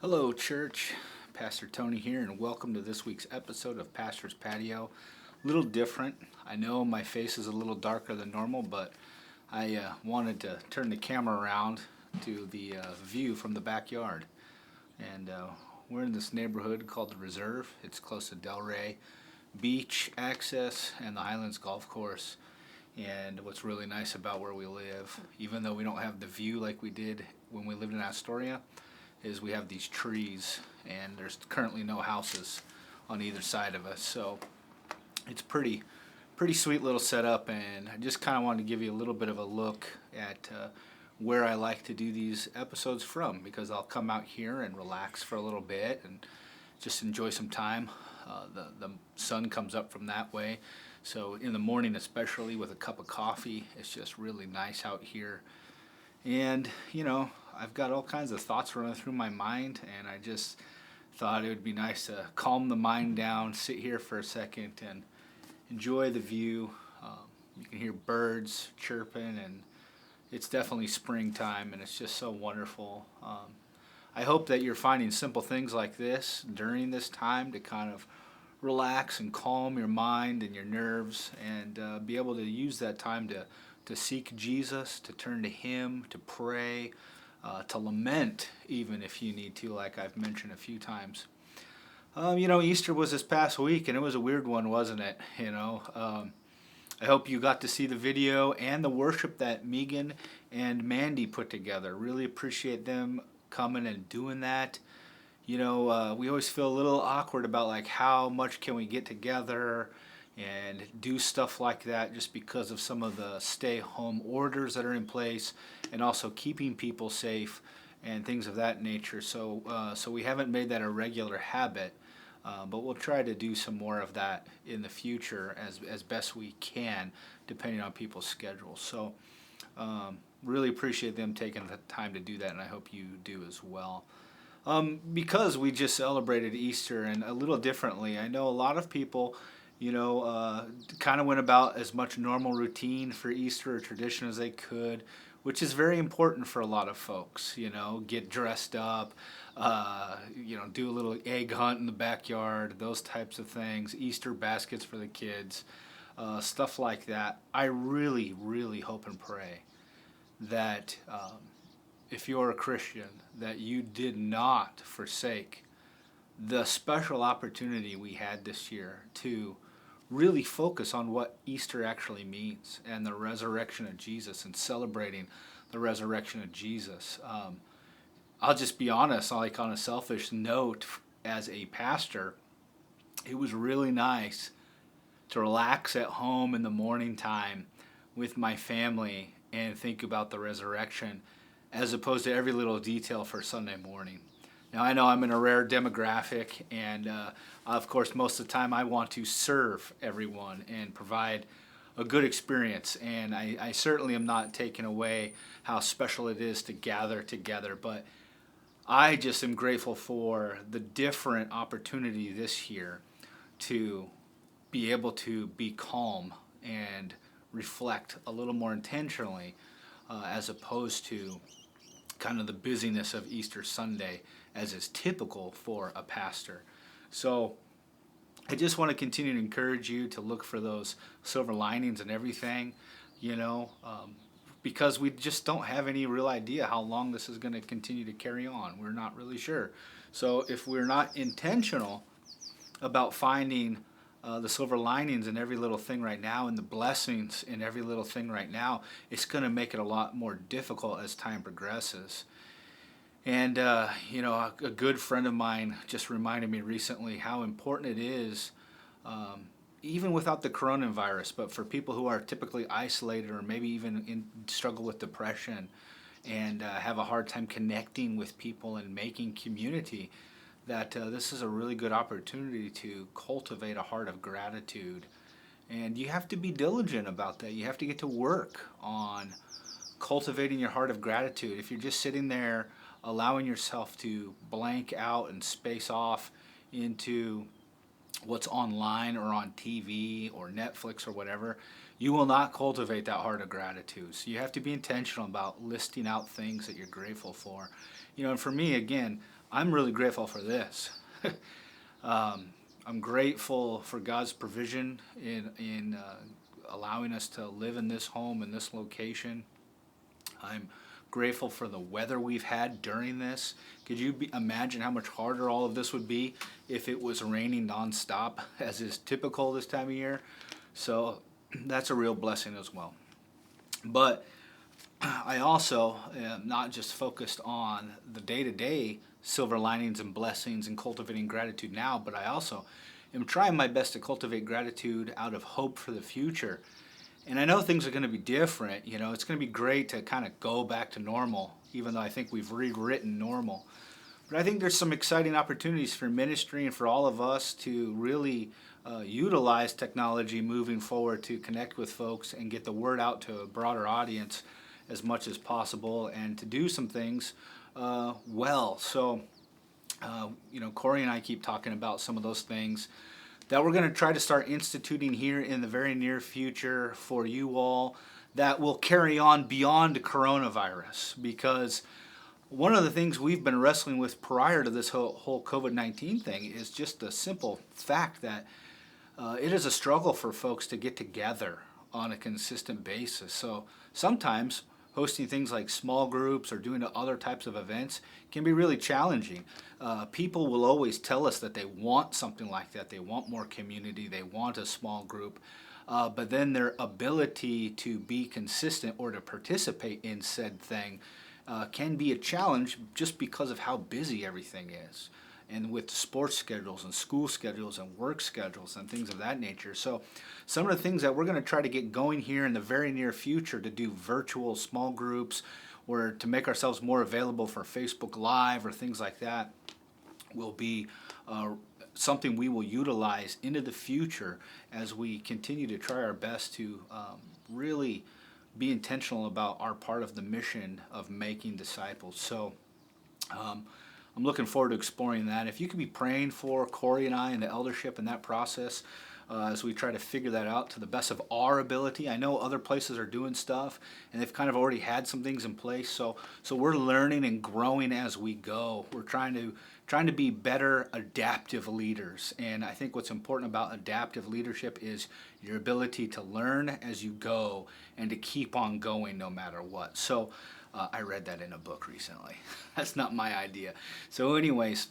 Hello, church. Pastor Tony here, and welcome to this week's episode of Pastor's Patio. A little different. I know my face is a little darker than normal, but I wanted to turn the camera around to the view from the backyard. And we're in this neighborhood called the Reserve. It's close to Delray Beach access and the Highlands Golf Course. And what's really nice about where we live, even though we don't have the view like we did when we lived in Astoria, is we have these trees and there's currently no houses on either side of us. So it's pretty sweet little setup, and I just kind of wanted to give you a little bit of a look at where I like to do these episodes from, because I'll come out here and relax for a little bit and just enjoy some time. The sun comes up from that way, so in the morning, especially with a cup of coffee, it's just really nice out here. And I've got all kinds of thoughts running through my mind, and I just thought it would be nice to calm the mind down, sit here for a second, and enjoy the view. You can hear birds chirping, and it's definitely springtime, and it's just so wonderful. I hope that you're finding simple things like this during this time to kind of relax and calm your mind and your nerves, and be able to use that time to seek Jesus, to turn to Him, to pray, to lament, even if you need to, like I've mentioned a few times. Easter was this past week, and it was a weird one, wasn't it? I hope you got to see the video and the worship that Megan and Mandy put together. Really appreciate them coming and doing that. We always feel a little awkward about like how much can we get together and do stuff like that, just because of some of the stay-home orders that are in place, and also keeping people safe and things of that nature. So we haven't made that a regular habit, but we'll try to do some more of that in the future as best we can, depending on people's schedules. So really appreciate them taking the time to do that, and I hope you do as well. Because we just celebrated Easter, and a little differently, I know a lot of people kind of went about as much normal routine for Easter or tradition as they could, which is very important for a lot of folks. Get dressed up, do a little egg hunt in the backyard, those types of things, Easter baskets for the kids, stuff like that. I really, really hope and pray that if you're a Christian, that you did not forsake the special opportunity we had this year to really focus on what Easter actually means and the resurrection of Jesus, and celebrating the resurrection of Jesus. I'll just be honest, like on a selfish note, as a pastor, it was really nice to relax at home in the morning time with my family and think about the resurrection, as opposed to every little detail for Sunday morning. Now, I know I'm in a rare demographic, and of course, most of the time I want to serve everyone and provide a good experience. And I certainly am not taking away how special it is to gather together, but I just am grateful for the different opportunity this year to be able to be calm and reflect a little more intentionally, as opposed to kind of the busyness of Easter Sunday, as is typical for a pastor. So I just want to continue to encourage you to look for those silver linings and everything, because we just don't have any real idea how long this is going to continue to carry on. We're not really sure. So if we're not intentional about finding the silver linings in every little thing right now, and the blessings in every little thing right now, it's going to make it a lot more difficult as time progresses. And a good friend of mine just reminded me recently how important it is, even without the coronavirus, but for people who are typically isolated, or maybe even struggle with depression, and have a hard time connecting with people and making community, that this is a really good opportunity to cultivate a heart of gratitude. And you have to be diligent about that. You have to get to work on cultivating your heart of gratitude. If you're just sitting there allowing yourself to blank out and space off into what's online or on TV or Netflix or whatever, you will not cultivate that heart of gratitude. So you have to be intentional about listing out things that you're grateful for. And for me, again, I'm really grateful for this. I'm grateful for God's provision in allowing us to live in this home, in this location. I'm grateful for the weather we've had during this. Could you imagine how much harder all of this would be if it was raining nonstop, as is typical this time of year? So that's a real blessing as well. But I also am not just focused on the day-to-day silver linings and blessings and cultivating gratitude now, but I also am trying my best to cultivate gratitude out of hope for the future. And I know things are going to be different. It's going to be great to kind of go back to normal, even though I think we've rewritten normal. But I think there's some exciting opportunities for ministry and for all of us to really utilize technology moving forward to connect with folks and get the word out to a broader audience as much as possible, and to do some things well. So, Corey and I keep talking about some of those things that we're going to try to start instituting here in the very near future for you all, that will carry on beyond coronavirus. Because one of the things we've been wrestling with prior to this whole COVID-19 thing is just the simple fact that it is a struggle for folks to get together on a consistent basis. So sometimes hosting things like small groups or doing other types of events can be really challenging. People will always tell us that they want something like that. They want more community. They want a small group. But then their ability to be consistent or to participate in said thing can be a challenge just because of how busy everything is, and with sports schedules and school schedules and work schedules and things of that nature. So some of the things that we're going to try to get going here in the very near future to do virtual small groups, or to make ourselves more available for Facebook Live or things like that, will be something we will utilize into the future as we continue to try our best to really be intentional about our part of the mission of making disciples. So I'm looking forward to exploring that. If you could be praying for Corey and I and the eldership in that process as we try to figure that out to the best of our ability. I know other places are doing stuff and they've kind of already had some things in place. So we're learning and growing as we go. We're trying to be better adaptive leaders. And I think what's important about adaptive leadership is your ability to learn as you go and to keep on going no matter what. So I read that in a book recently. That's not my idea. So anyways,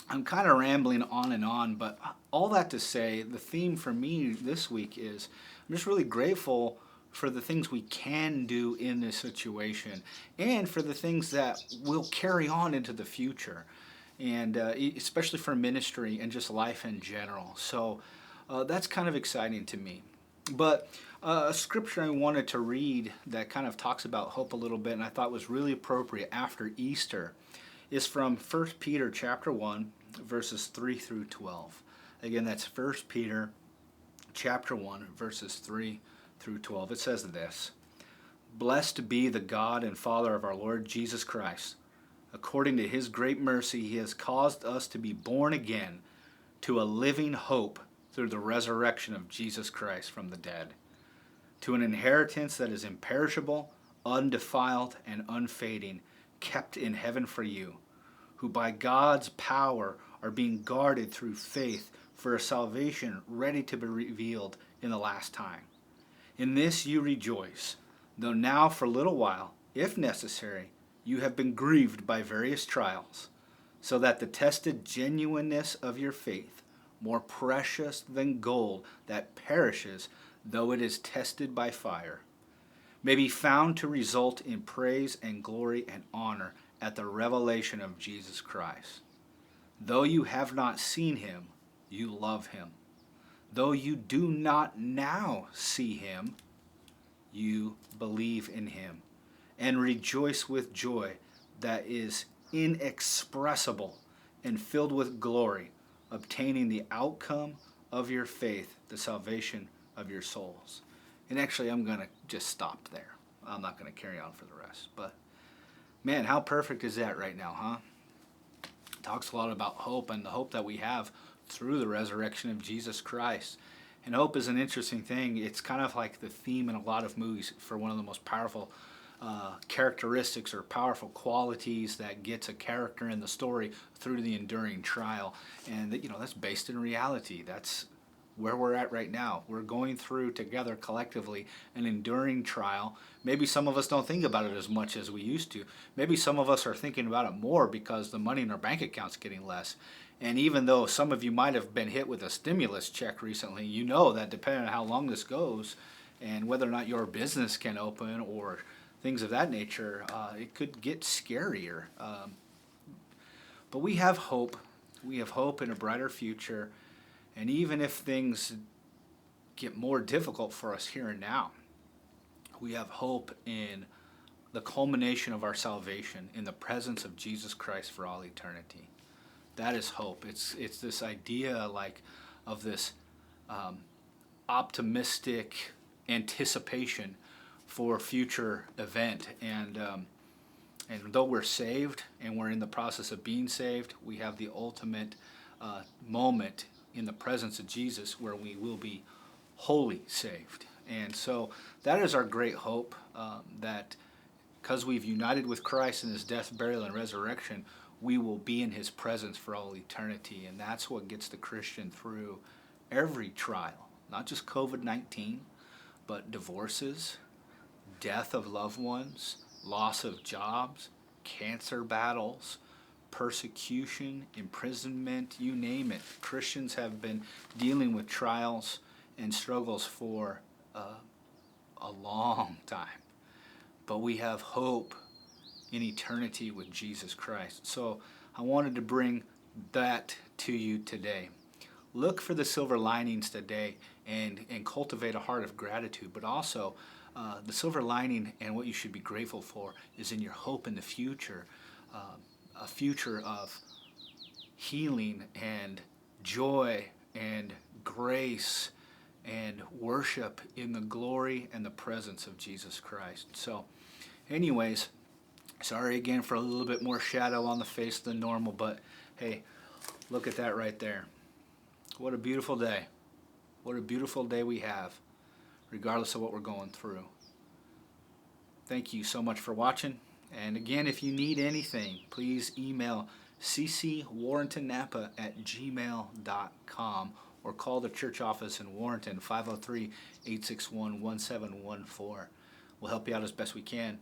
I'm kind of rambling on, but all that to say, the theme for me this week is I'm just really grateful for the things we can do in this situation, and for the things that will carry on into the future, and especially for ministry and just life in general. So that's kind of exciting to me. But a scripture I wanted to read that kind of talks about hope a little bit, and I thought was really appropriate after Easter, is from 1 Peter chapter 1, verses 3 through 12. Again, that's 1 Peter chapter 1, verses 3 through 12. It says this: "Blessed be the God and Father of our Lord Jesus Christ. According to his great mercy, he has caused us to be born again to a living hope through the resurrection of Jesus Christ from the dead, to an inheritance that is imperishable, undefiled, and unfading, kept in heaven for you, who by God's power are being guarded through faith for a salvation ready to be revealed in the last time. In this you rejoice, though now for a little while, if necessary, you have been grieved by various trials, so that the tested genuineness of your faith, more precious than gold that perishes though it is tested by fire, may be found to result in praise and glory and honor at the revelation of Jesus Christ. Though you have not seen him, you love him. Though you do not now see him, you believe in him, and rejoice with joy that is inexpressible and filled with glory, obtaining the outcome of your faith, the salvation of your souls." And actually, I'm going to just stop there. I'm not going to carry on for the rest. But man, how perfect is that right now, huh? It talks a lot about hope and the hope that we have through the resurrection of Jesus Christ. And hope is an interesting thing. It's kind of like the theme in a lot of movies for one of the most powerful characteristics or powerful qualities that gets a character in the story through to the enduring trial. And that's based in reality. That's where we're at right now. We're going through together collectively an enduring trial. Maybe some of us don't think about it as much as we used to. Maybe some of us are thinking about it more because the money in our bank account's getting less. And even though some of you might have been hit with a stimulus check recently, you know that depending on how long this goes and whether or not your business can open or things of that nature, it could get scarier. But we have hope. We have hope in a brighter future. And even if things get more difficult for us here and now, we have hope in the culmination of our salvation in the presence of Jesus Christ for all eternity. That is hope. It's this idea of this optimistic anticipation for future event. And though we're saved and we're in the process of being saved, we have the ultimate moment in the presence of Jesus where we will be wholly saved. And so that is our great hope, that because we've united with Christ in his death, burial, and resurrection, we will be in his presence for all eternity. And that's what gets the Christian through every trial, not just COVID-19, but divorces, death of loved ones, loss of jobs, cancer battles, persecution, imprisonment, you name it. Christians have been dealing with trials and struggles for a long time. But we have hope in eternity with Jesus Christ. So I wanted to bring that to you today. Look for the silver linings today and cultivate a heart of gratitude, but also the silver lining and what you should be grateful for is in your hope in the future, a future of healing and joy and grace and worship in the glory and the presence of Jesus Christ. So anyways, sorry again for a little bit more shadow on the face than normal, but hey, look at that right there. What a beautiful day. What a beautiful day we have, regardless of what we're going through. Thank you so much for watching. And again, if you need anything, please email ccwarrentonnapa@gmail.com or call the church office in Warrenton, 503-861-1714. We'll help you out as best we can.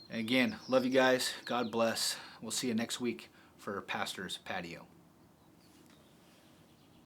And again, love you guys. God bless. We'll see you next week for Pastor's Patio.